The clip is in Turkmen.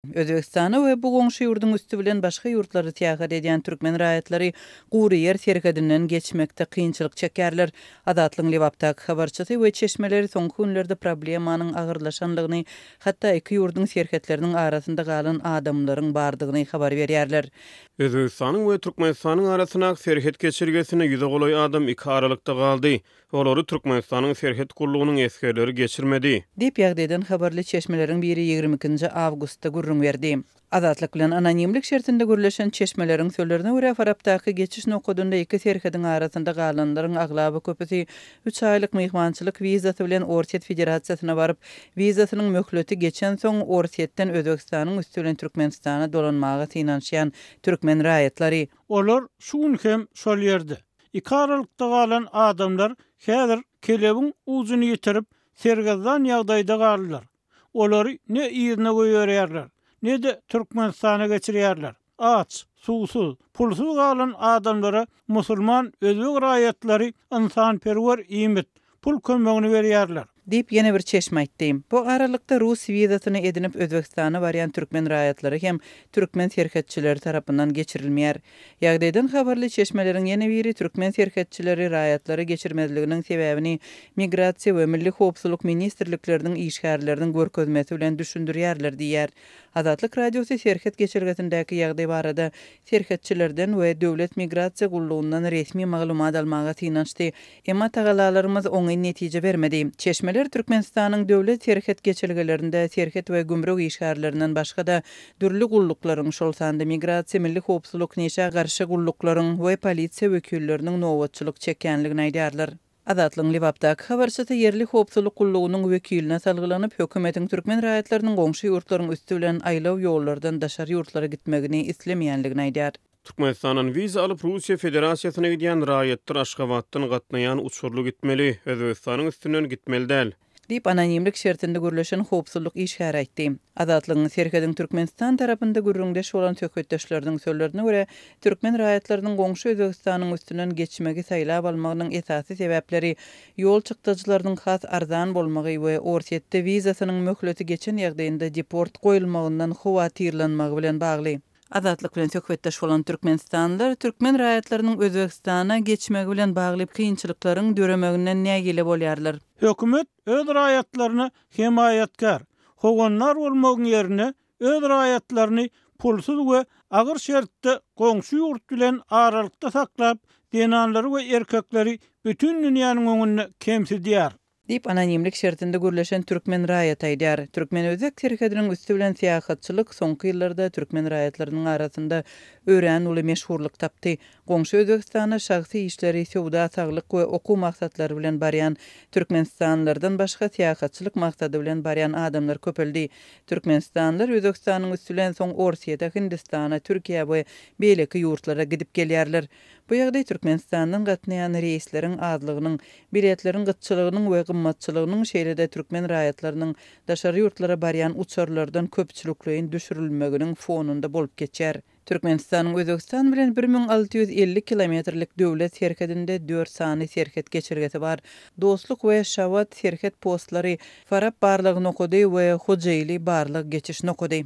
Özbekistana we bu goňşy ýurdun üstü bilen başga ýurtlary täýär edýän türkmen raýatlary gury ýer serhedinden geçmekde kynçylyk çekerler. Adatlyň Lewapdaky habarçysy we çeşmeleri soňky günlerde problemanyň agyrlaşanlygyny, hatda iki ýurdun serhetleriniň arasynda galan adamlaryň bardygyny habar berýärler. Özbekistanyň we Türkmenistanyň arasyna serhet geçirgesine ýüze goloý adam iki aralykda galdy. Olary Türkmenistanyň serhet gurulugynyň eskerleri geçirmedi. Dip ýagdaýdan habarly çeşmeleriň biri 22 awgustda gurrun berdi. Adatlyk bilen anonimlik şertinde gürleşen çeşmeleriň sözlerine görä Farapdaky geçiş nokadynda iki serhediň arasynda galanlaryň aglaby köpüsi 3 aýlyk myhmançylyk wizasy bilen Orset Federasiýasyna baryp, wizasynyň möhleti geçen soň Orsetden Özbekistanyň üstülen Türkmenistana dolanmagy synanşýan türkmen raýatlary. Olar şu gün hem şol ýerde. İki aralykda galan adamlar häzir kelebiň uzuny ýitirip sergazdan ýagdaýda galdylar. Olary ne ýerine goýýarlar, ne de Türkmenistana geçirýärler. Aç, susuz, pulsuz galan adamlara musulman özbek raýatlary insanperwer iýmit, pul kömegini berýärler. Dip yine bir çeşme aýtdy. Bu aralykda Rus wizasyny edinip Özbekistana barýan türkmen raýatlary hem türkmen serhetçileri tarapyndan geçirilmeýär. Ýagdaýdan habarly çeşmeleriň ýene biri türkmen serhetçileri raýatlary geçirmezliginiň sebäbini Migrasiýa we Milli Howpsuzlyk ministrlikleriniň işgärleriniň görkezmesi bilen düşündirýärler diýär. Adatlyk radiosy serhet geçirgesindäki ýagdaý barada serhetçilerden we döwlet migrasiýa gullugundan resmi maglumat almaga synançdy. Emma tagalalarymyz oňy netije bermedi. Çeşmeler Türkmenistanyň döwlet serhet geçirgelerinde serhet we gümrük işgärlerinden başga da dürli gulluklaryň şol sanda migrasiýa milli howpsuzlyk neşe garşy gulluklaryň we polisiýa wekilleriniň nowatçylyk çekenligini aýdýarlar. Adatlyň Lewapdaky habarçysy yerli howpsuzlyk gullugynyň wekiline salgylanyp hökümetiň türkmen raýatlarynyň goňşy ýurtlaryň üstü bilen aýlaw ýollardan daşary ýurtlara gitmegini islemeýänligini aýdýar. Türkmenistan'ın wiza alıp Rusiya Federasyasına giden raýatlar Aşgabatdan gatnayan uçurlu gitmeli, Özbekistanyň üstünden gitmeli däl. Dip anonimlik şertinde gürleşen howpsuzlyk işgär aýtdy. Adatlyň serhediň Türkmenistan tarapynda gürrüňdeş bolan töhfetdeşleriň sözlerine görä, türkmen raýatlarynyň goňşy Özbekistanyň üstünden geçmegi saýlap almagynyň esasy sebäpleri ýol çykdyjylarynyň has arzan bolmagy we Orsetde wizasynyň möhleti geçen ýagdaýynda deport goýulmagyndan howatyrlanmagy bilen bagly. Adatlyk bilen töhfetdeş bolan türkmenistanlylar türkmen raýatlarynyň Özbekistana geçmegi bilen bagly kynçylyklaryň döremeginden nägile bolýarlar. Hökümet öz raýatlaryny himayatkar, howanlar bolmagyň ýerine öz raýatlaryny pulsuz we agyr şertde goňşy ýurt bilen aralykda saklap, denanlary we erkekleri bütün dünýäniň öňünde kemsidýär. Dip anonimlik şertinde gürleşen türkmen raýat aýdýar. Türkmen özek serhediniň üstü bilen siýasatçylyk soňky ýyllarda türkmen raýatlarynyň arasynda ören uly meşhurlyk tapdy. Goňşy Özbekistana şahsy işleri, sowda, saglyk we oku maksatlary bilen barýan türkmenistanlylardan başga siýasatçylyk maksady bilen barýan adamlar köpeldi. Türkmenistanlylar Özbekistanyň üstü bilen soň Orsiýa, Hindistana, Türkiýe we beýleki ýurtlara gidip gelýärler. Bu ýagdaý Türkmenistanyň gatnaýan reisleriň azlygynyň, biletleriň gytçylygynyň we gymmatçylygynyň şeýlede türkmen raýatlarynyň daşary ýurtlara barýan uçurlardan köpçülikligiň düşürilmeginiň fonunda bolup geçer. Türkmenistanyň Özbegistan bilen 1650 kilometrlik döwlet serhedinde 4 sany serhet geçirgesi bar. Dostluk we Şawat serhet postlary Farap barlygyny okudy we Hojaýly barlyk geçiş okudy.